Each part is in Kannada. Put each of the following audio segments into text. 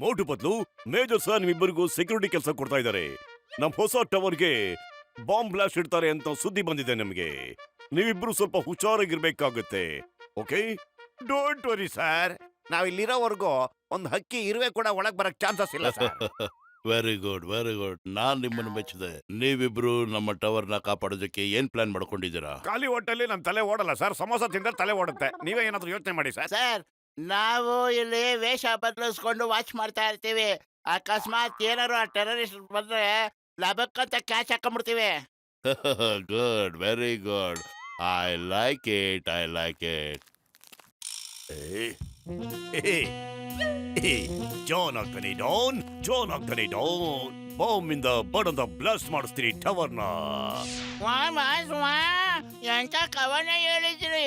ಮೋಟು ಬದಲು ಮೇಜರ್ ಸರ್ ನಿಮ್ಮಿಬ್ಬರಿಗೂ ಸೆಕ್ಯೂರಿಟಿ ಕೆಲಸ ಕೊಡ್ತಾ ಇದ್ದಾರೆ. ನಮ್ ಹೊಸ ಟವರ್ಗೆ ಬಾಂಬ್ ಬ್ಲಾಸ್ಟ್ ಇಡ್ತಾರೆ ಅಂತ ಸುದ್ದಿ ಬಂದಿದೆ ನಮ್ಗೆ. ನೀವಿಬ್ರು ಸ್ವಲ್ಪ ಹುಷಾರಾಗಿರ್ಬೇಕಾಗುತ್ತೆ. ಓಕೆ? ಡೋಂಟ್ ವರಿ ಸರ್, ನಾವ್ ಇಲ್ಲಿರೋವರೆಗೂ ಒಂದ್ ಹಕ್ಕಿ ಇರುವೆ ಕೂಡ ಒಳಗ್ ಬರಕ್ ಚಾನ್ಸಸ್ ಇಲ್ಲ sir. Very good very good. ನಾನ್ ನಿಮ್ಮನ್ನು ಮೆಚ್ಚಿದೆ. ನೀವಿಬ್ರು ನಮ್ಮ ಟವರ್ ನ ಕಾಪಾಡೋದಕ್ಕೆ ಏನ್ ಪ್ಲಾನ್ ಮಾಡ್ಕೊಂಡಿದ್ದೀರಾ? ಖಾಲಿ ಹೊಟ್ಟೆಲಿ ನನ್ ತಲೆ ಓಡಲ್ಲ ಸರ್. ಸಮೋಸ ತಿಂದ್ರೆ ತಲೆ ಓಡುತ್ತೆ. ನೀವೇ ಏನಾದ್ರು ಯೋಚನೆ ಮಾಡಿ ಸರ್. ಸರ್, ನಾವು ಇಲ್ಲಿ ವೇಷ ಬದಲಿಸ್ಕೊಂಡು ವಾಚ್ ಮಾಡ್ತಾ ಇರ್ತೀವಿ. ಅಕಸ್ಮಾತ್ ಏನಾರು ಆ ಟೆರರಿಸ್ಟ್ ಬಂದ್ರೆ ಲಬಕ್ಕಂತ ಕ್ಯಾಚ್ ಹಾಕೊಂಡ್ಬಿಡ್ತೀವಿ. Good, very good. I like it, I like it. ಜಾನ್ ಆಗ್ತಾನೆ ಡೌನ್, ಜಾನ್ ಆಗ್ತಾನೆ ಡೌನ್. ಬಾಂಬ್ ಇಂದ ಬಡದ ಬ್ಲಾಸ್ಟ್ ಮಾಡಿಸ್ತೀರಿ ಟವರ್ನ. ಎಂತ ಕವನ ಹೇಳಿದ್ರಿ?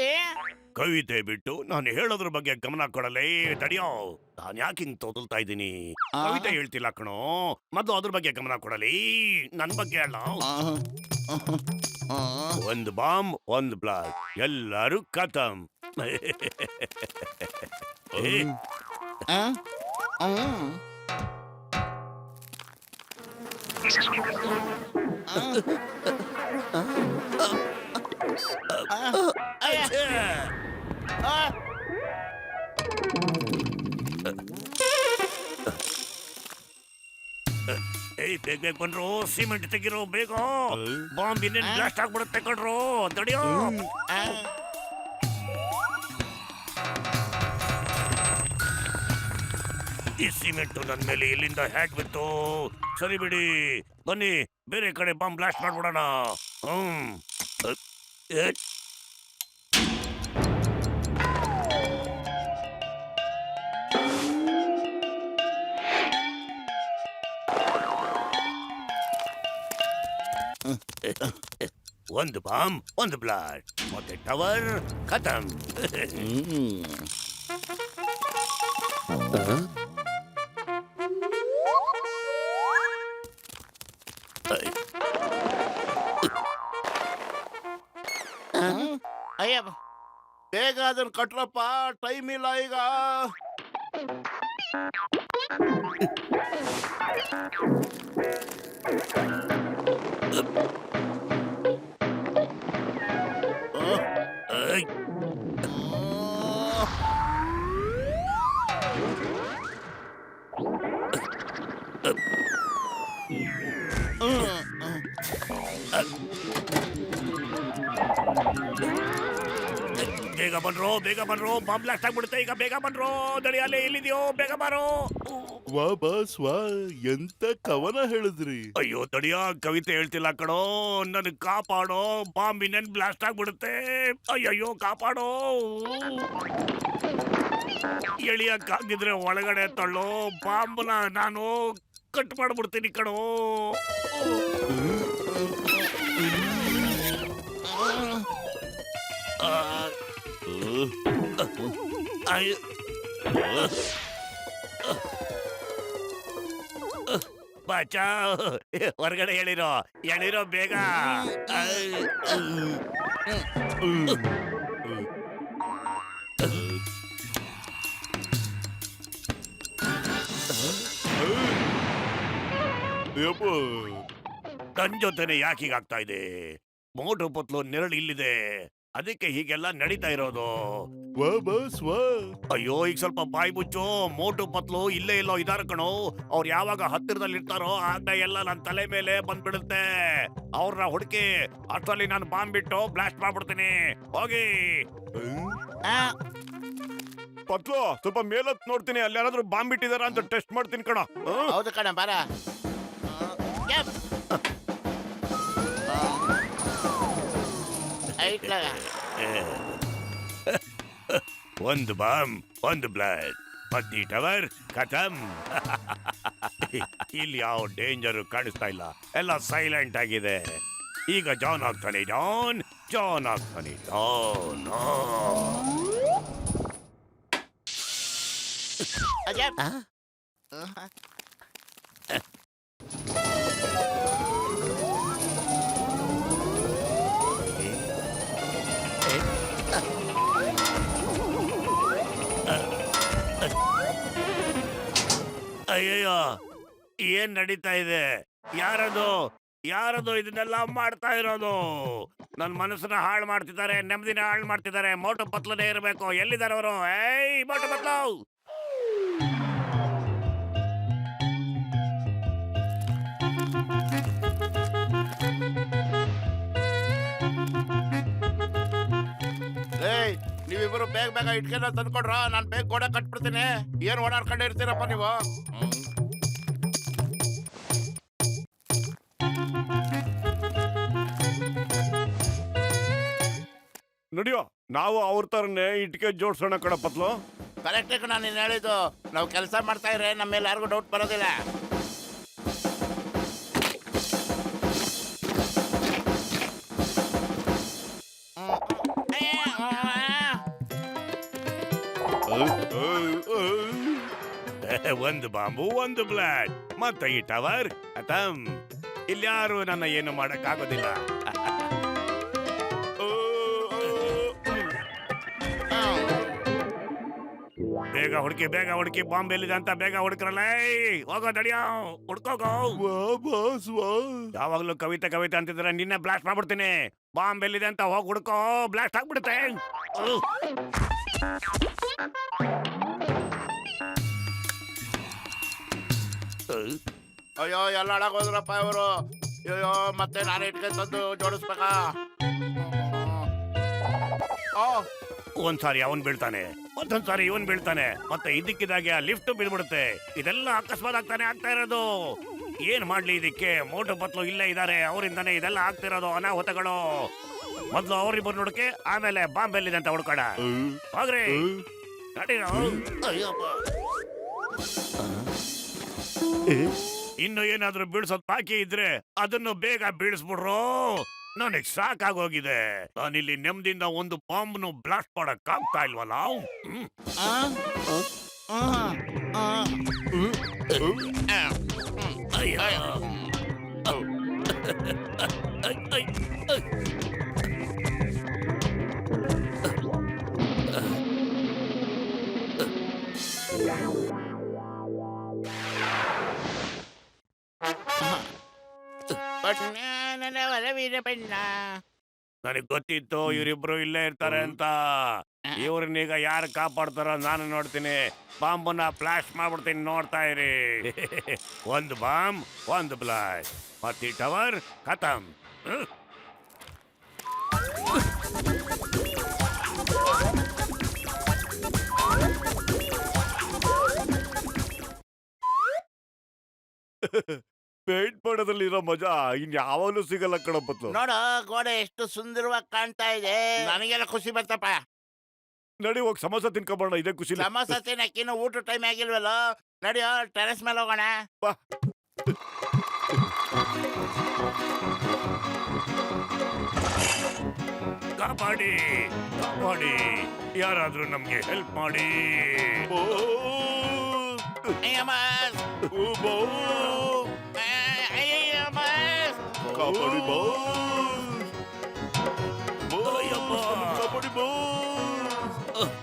ಕವಿತೆ ಬಿಟ್ಟು ನಾನು ಹೇಳೋದ್ರ ಬಗ್ಗೆ ಗಮನ ಕೊಡಲೇ ತಡಿಯೋ. ನಾನು ಯಾಕೆ ಹಿಂಗ್ ತೊದಲ್ತಾ ಇದ್ದೀನಿ? ಕವಿತೆ ಹೇಳ್ತಿಲ್ಲ ಕಣೋ, ಮೊದಲು ಅದ್ರ ಬಗ್ಗೆ ಗಮನ ಕೊಡಲಿ. ನನ್ ಬಗ್ಗೆ ಹೇಳ. ಒಂದು ಬಾಂಬ್, ಒಂದು ಬ್ಲಾಸ್ಟ್, ಎಲ್ಲರೂ ಖತಮ್. ಏಯ್ ಬೇಗ ಬೇಗ ಬನ್ರೋ, ಸಿಮೆಂಟ್ ತೆಗಿರೋ ಬೇಗ. ಬಾಂಬ್ ಇನ್ನೇನ್ ಬ್ಲಾಸ್ಟ್ ಆಗ್ಬಿಡುತ್ತೆ ಕಣ್ರೋ, ತಡಿಯೋ. ಈ ಸಿಮೆಂಟ್ ನನ್ ಮೇಲೆ ಇಲ್ಲಿಂದ ಹ್ಯಾಕ್ ಬಿತ್ತು. ಸರಿ ಬಿಡಿ, ಬನ್ನಿ ಬೇರೆ ಕಡೆ ಬಾಂಬ್ ಬ್ಲಾಸ್ಟ್ ಮಾಡ್ಬಿಡೋಣ. ಒಂದು ಬಾಂಬ್, ಒಂದು ಬ್ಲಾಸ್ಟ್, ಮತ್ತೆ ಟವರ್ ಖತಮ್. ಅಯ್ಯ, ಬೇಗ ಅದನ್ನ ಕಟ್ರಪ್ಪ, ಟೈಮ್ ಇಲ್ಲ ಈಗ. ಬೇಗ ಬನ್ರೋ, ಬೇಗ ಬನ್ರೋ, ಬಾಂಬ್ ಬ್ಲಾಸ್ಟ್ ಆಗ್ಬಿಡುತ್ತೆ ಈಗ. ಬೇಗ ಬನ್ರೋ, ದಡಿಯಾಲೆ ಎಲ್ಲಿದೆಯೋ, ಬೇಗ ಬಾರೋ. ವಾ ಬಾಸ್ ವಾ, ಎಂತ ಕವನ ಹೇಳಿದ್ರಿ? ಅಯ್ಯೋ ತಡಿಯ, ಕವಿತೆ ಹೇಳ್ತಿಲ್ಲ ಕಣೋ, ನನ್ ಕಾಪಾಡೋ, ಬಾಂಬ್ ಇನ್ನೇನ್ ಬ್ಲಾಸ್ಟ್ ಆಗ್ಬಿಡುತ್ತೆ. ಅಯ್ಯಯ್ಯೋ ಕಾಪಾಡೋ. ಎಳಿಯಕ್ಕಾಗಿದ್ರೆ ಒಳಗಡೆ ತಳ್ಳೋ, ಬಾಂಬ್ನ ನಾನು ಕಟ್ ಮಾಡ್ಬಿಡ್ತೀನಿ ಕಣೋ. ಬಾಚಾ, ಹೊರಗಡೆ ಹೇಳಿರೋ, ಹೇಳಿರೋ ಬೇಗ. ನನ್ ಜೊತೆನೆ ಯಾಕೆ ಹೀಗಾಗ್ತಾ ಇದೆ? ಮೋಟು ಪತ್ಲು ನೆರಳು ಇಲ್ಲಿದೆ, ಅದಕ್ಕೆ ಹೀಗೆಲ್ಲ ನಡೀತಾ ಇರೋದು. ವಾ ಬಾಸ್ ವಾ. ಅಯ್ಯೋ ಈಗ ಸ್ವಲ್ಪ ಬಾಯಿ ಮುಚ್ಚು. ಮೋಟು ಪತ್ಲು ಇಲ್ಲೇ ಇಲ್ಲೋ ಇದಾರ ಕಣೋ. ಅವ್ರು ಯಾವಾಗ ಹತ್ತಿರದಲ್ಲಿ ಇರ್ತಾರೋ ಆಗ ಎಲ್ಲ ನನ್ನ ತಲೆ ಮೇಲೆ ಬಂದ್ಬಿಡುತ್ತೆ. ಅವ್ರನ್ನ ಹುಡುಕಿ, ಅಷ್ಟರಲ್ಲಿ ನಾನು ಬಾಂಬ್ ಬಿಟ್ಟು ಬ್ಲಾಸ್ಟ್ ಮಾಡ್ಬಿಡ್ತೀನಿ. ಹೋಗಿ ಪತ್ಲು, ಸ್ವಲ್ಪ ಮೇಲತ್ ನೋಡ್ತೀನಿ, ಅಲ್ಲಿ ಯಾರಾದ್ರೂ ಬಾಂಬ್ ಬಿಟ್ಟಿದಾರ ಅಂತ ಟೆಸ್ಟ್ ಮಾಡ್ತೀನಿ ಕಣ. ಹೌದು ಕಣ, ಬಾರ. ಒಂದು ಬಾಂಬ್, ಒಂದು ಬ್ಲಾಸ್ಟ್, ಮತ್ತೆ ಈ ಟವರ್ ಖತಮ್. ಇಲ್ಲಿ ಯಾವ ಡೇಂಜರ್ ಕಾಣಿಸ್ತಾ ಇಲ್ಲ, ಎಲ್ಲ ಸೈಲೆಂಟ್ ಆಗಿದೆ. ಈಗ ಜಾನ್ ಆಗ್ತಾನೆ ಡೌನ್, ಜಾನ್ ಆಗ್ತಾನೆ ಡೌನ್. ಅಜಯ್, ಅಯ್ಯಯ್ಯೋ ಏನ್ ನಡೀತಾ ಇದೆ? ಯಾರದು ಯಾರದು ಇದನ್ನೆಲ್ಲ ಮಾಡ್ತಾ ಇರೋದು? ನನ್ ಮನಸ್ಸನ್ನ ಹಾಳು ಮಾಡ್ತಿದ್ದಾರೆ, ನೆಮ್ಮದಿನ ಹಾಳು ಮಾಡ್ತಿದ್ದಾರೆ. ಮೋಟು ಪತ್ಲನೇ ಇರಬೇಕು. ಎಲ್ಲಿದ್ದಾರೆ ಅವರು? ಏಯ್ ಮೋಟು ಪತ್ಲು! ಏಯ್ ನೀವಿಬ್ರು ಬೇಗ ಬೇಗ ಇಟ್ಕೆಲ್ಲ ತಂದ್ಕೊಡ್ರ, ನಾನ್ ಬೇಗ ಗೋಡೆ ಕಟ್ಬಿಡ್ತೀನಿ. ಏನ್ ಓಡಾಡ್ಕೊಂಡೆ ಇರ್ತೀರಪ್ಪ ನೀವು? ನಡಿಯೋ, ನಾವು ಅವ್ರ ತರನೇ ಇಟ್ಕೆ ಜೋಡ್ಸೋಣ ಕಣ ಪತ್ಲು. ಕರೆಕ್ಟ್ ನಾನು ನೀನ್ ಹೇಳಿದ್ದು. ನಾವು ಕೆಲಸ ಮಾಡ್ತಾ ಇದ್ರೆ ನಮ್ಮ ಮೇಲೆ ಯಾರಿಗೂ ಡೌಟ್ ಬರೋದಿಲ್ಲ. ಒಂದು ಬಾಂಬು, ಒಂದು ಬ್ಲಾಡ್, ಮತ್ತೆ ಈ ಟವರ್ ಖತಮ್. ಇಲ್ಯಾರು ನನ್ನ ಏನು ಮಾಡಕ್ಕಾಗೋದಿಲ್ಲ. ಬೇಗ ಹುಡುಕಿ ಬಾಂಬ್ ಎಲ್ಲಿದೆ ಅಂತ ಬೇಗ ಹುಡುಕ್ರಲ್ಲ. ಹೋಗೋ ನಡಿಯೋ, ಹುಡ್ಕೋಗೋ. ಯಾವಾಗ್ಲೂ ಕವಿತೆ ಅಂತಿದ್ರೆ ನಿನ್ನೆ ಬ್ಲಾಸ್ಟ್ ಮಾಡ್ಬಿಡ್ತೀನಿ. ಬಾಂಬ್ ಎಲ್ಲಿದೆ ಅಂತ ಹೋಗಿ ಹುಡ್ಕೋ, ಬ್ಲಾಸ್ಟ್ ಆಗ್ಬಿಡುತ್ತೆ. ಅಯ್ಯೋ ಎಲ್ಲ ಹಾಳಾಗೋದ್ರಪ್ಪ ಇವರು. ಅಯ್ಯೋ ಮತ್ತೆ ನಾನು ಇಟ್ಕೆ ತಂದು ಜೋಡಿಸ್ಬೇಕಾ? ಒಂದ್ಸಾರಿ ಅವನ್ ಬೀಳ್ತಾನೆ, ಮತ್ತೊಂದ್ಸಾರಿ ಇವನ್ ಬೀಳ್ತಾನೆ, ಮತ್ತೆ ಇದಕ್ಕಿದಾಗೆ ಲಿಫ್ಟ್ ಬೀಳ್ಬಿಡುತ್ತೆ. ಇದೆಲ್ಲ ಅಕಸ್ಮಾತ್ ಆಗ್ತಾ ಇರೋದು. ಏನ್ ಮಾಡ್ಲಿ ಇದಕ್ಕೆ? ಮೋಟು ಪತ್ಲು ಇಲ್ಲೇ ಇದಾರೆ, ಅವರಿಂದಾನೆ ಇದೆಲ್ಲ ಆಗ್ತಿರೋದು ಅನಾಹುತಗಳು. ಮೊದ್ಲು ಅವ್ರಿಬ್ಬರು ನೋಡಕ್ಕೆ, ಆಮೇಲೆ ಬಾಂಬ್ ಎಲ್ಲಿದೆ ಅಂತ ಹುಡ್ಕೋಣ. ಹೋಗ್ರಿ ನಡೀರೋ. ಇನ್ನು ಏನಾದ್ರೂ ಬೀಳ್ಸೋದ್ ಬಾಕಿ ಇದ್ರೆ ಅದನ್ನು ಬೇಗ ಬೀಳಿಸ್ಬಿಡ್ರು. ನನಗ್ ಸಾಕಾಗೋಗಿದೆ. ನಾನಿಲ್ಲಿ ನೆಮ್ಮದಿಯಿಂದ ಒಂದು ಬಾಂಬ್ನು ಬ್ಲಾಸ್ಟ್ ಮಾಡಕ್ ಆಗ್ತಾ ಇಲ್ವಲ್ಲ. ನನಗ್ ಗೊತ್ತಿತ್ತು ಇವರಿಬ್ರು ಇಲ್ಲೇ ಇರ್ತಾರೆ ಅಂತ. ಇವ್ರನ್ನೀಗ ಯಾರು ಕಾಪಾಡ್ತಾರೋ ನಾನು ನೋಡ್ತೀನಿ. ಬಾಂಬನ್ನ ಬ್ಲಾಸ್ಟ್ ಮಾಡ್ಬಿಡ್ತೀನಿ, ನೋಡ್ತಾ ಇರಿ. ಒಂದು ಬಾಂಬ್, ಒಂದು ಬ್ಲಾಸ್ಟ್, ಮತ್ತೆ ಈ ಟವರ್ ಖತಮ್. ಪೇಂಟ್ ಮಾಡೋದ್ರಲ್ಲಿ ಇರೋ ಮಜಾ ಇನ್ ಯಾವಾಗಲೂ ಸಿಗಲ್ಲ ಕಣ ಪತ್ಲು. ನೋಡು ಗೋಡೆ ಎಷ್ಟು ಸುಂದರವಾಗಿ ಕಾಣ್ತಾ ಇದೆ. ನನಗೆಲ್ಲ ಖುಷಿ ಬಂತಪ್ಪ. ನಡಿ ಹೋಗಿ ಸಮೋಸ ತಿನ್ಕೊಂಬೋಣ, ಇದೇ ಖುಷಿ. ಸಮೋಸ ತಿನ್ನಕ್ಕಿನ್ನು ಊಟ ಟೈಮ್ ಆಗಿಲ್ವಲ್ಲ. ನಡಿಯೋ ಟೆರೆಸ್ ಮೇಲೆ ಹೋಗೋಣ. ಬಾ. ಕಾಪಾಡಿ, ಯಾರಾದ್ರೂ ನಮ್ಗೆ ಹೆಲ್ಪ್ ಮಾಡಿ. ಕಾಪಾಡಿ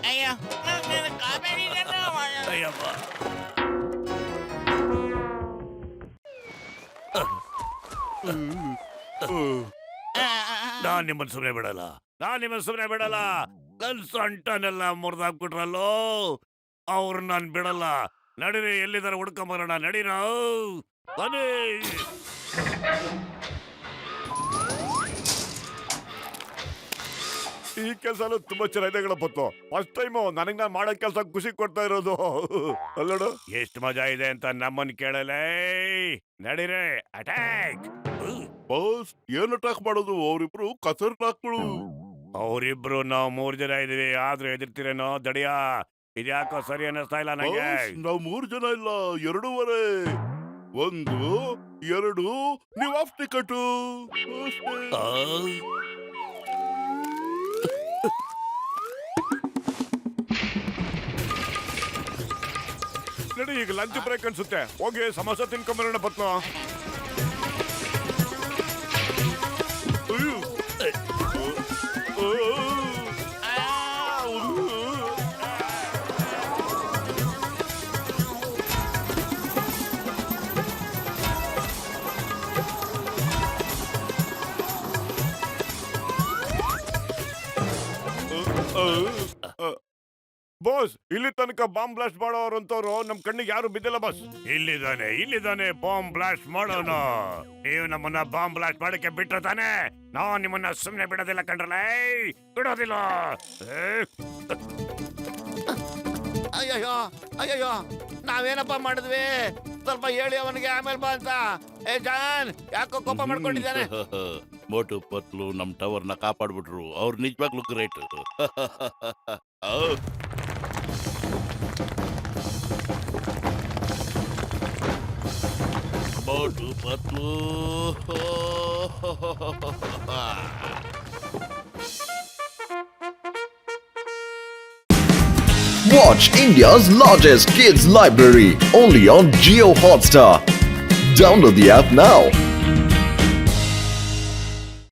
ಅಯ್ಯೋ ಕಾಬೇರಿ. ಅಯ್ಯಪ್ಪ, ನಾನ್ ನಿಮ್ಮನ್ ಸುಮ್ನೆ ಬಿಡಲ್ಲ. ನನ್ ಸೊಂಟನೆಲ್ಲ ಮುರಿದಾಕ್ಬಿಟ್ರಲ್ಲೋ, ಅವ್ರು ನಾನ್ ಬಿಡಲ್ಲ. ನಡೀರಿ, ಎಲ್ಲಿದಾರ ಹುಡ್ಕೊಂಬರೋಣ. ನಡೀರ ಬನ್ನಿ. ಈ ಕೆಲಸನೂ ತುಂಬಾ ಚೆನ್ನಾಗಿದೆ ಪತ್ತು. ಫಸ್ಟ್ ಟೈಮು ನನಗ್ ನಾನು ಮಾಡೋ ಕೆಲಸ ಖುಷಿ ಕೊಡ್ತಾ ಇರೋದು. ಅಲ್ಲೋಡು ಎಷ್ಟು ಮಜಾ ಇದೆ ಅಂತ ನಮ್ಮನ್ ಕೇಳಲೇ. ನಡೀರೆ, ಅಟ್ಯಾಕ್. ಬಾಸ್, ಏನ್ ಅಟ್ಯಾಕ್ ಮಾಡೋದು? ಅವರಿಬ್ರು ಕಸರ್ನಾಕ್ಗಳು. ಅವರಿಬ್ರು ನಾವು 3 ಜನ ಇದೀವಿ, ಆದ್ರೂ ಎದಿರ್ತೀರೇನೋ ದಡಿಯಾ. ಇದ್ಯಾಕೋ ಸರಿ ಅನ್ನಿಸ್ತಾ ಇಲ್ಲ ನಂಗೆ. ನಾವು 3 ಜನ ಇಲ್ಲ, 2.5. 1 2 ನೀವು ಆಫ್ ಟಿಕೆಟ್. ನಡಿ, ಈಗ ಲಂಚ್ ಬ್ರೇಕ್ ಅನ್ಸುತ್ತೆ. ಹೋಗಿ ಸಮೋಸ ತಿನ್ಕೊಂಬರೋಣ ಪತ್ನು. ಬಾಸ್ ಇಲ್ಲಿ ತನಕ ಬಾಂಬ್ ಬ್ಲಾಸ್ಟ್ ಮಾಡೋರಂತವ್ರು ನಮ್ ಕಣ್ಣಿಗೆ ಯಾರು ಬಿದ್ದಿಲ್ಲ ಬಾಸ್. ಇಲ್ಲಿದ್ದಾನೆ ಬಾಂಬ್ ಬ್ಲಾಸ್ಟ್ ಮಾಡೋಣ. ನೀವು ನಮ್ಮನ್ನ ಬಾಂಬ್ ಬ್ಲಾಸ್ಟ್ ಮಾಡಕ್ಕೆ ಬಿಟ್ರೆ ತಾನೆ ನಾವು ನಿಮ್ಮನ್ನ ಸುಮ್ನೆ ಬಿಡೋದಿಲ್ಲ ಕಣ್ರಲ್ಲ, ಬಿಡೋದಿಲ್ಲ. ಅಯ್ಯಯ್ಯೋ ಅಯ್ಯಯ್ಯೋ, ನಾವೇನಪ್ಪ ಮಾಡಿದ್ವಿ? ಸ್ವಲ್ಪ ಹೇಳಿ ಅವನಿಗೆ, ಆಮೇಲೆ ಬಾ ಅಂತ. ಏ ಜಾನ್, ಯಾಕೋ ಕೋಪ ಮಾಡ್ಕೊಂಡಿದ್ದಾನೆ? ಮೋಟು ಪತ್ಲು ನಮ್ ಟವರ್ ನ ಕಾಪಾಡ್ಬಿಟ್ರು. ಅವ್ರು ನಿಜವಾಗ್ಲೂ great. ಮೋಟು ಪತ್ಲು. Watch India's largest kids library only on Jio Hotstar. Download the app now.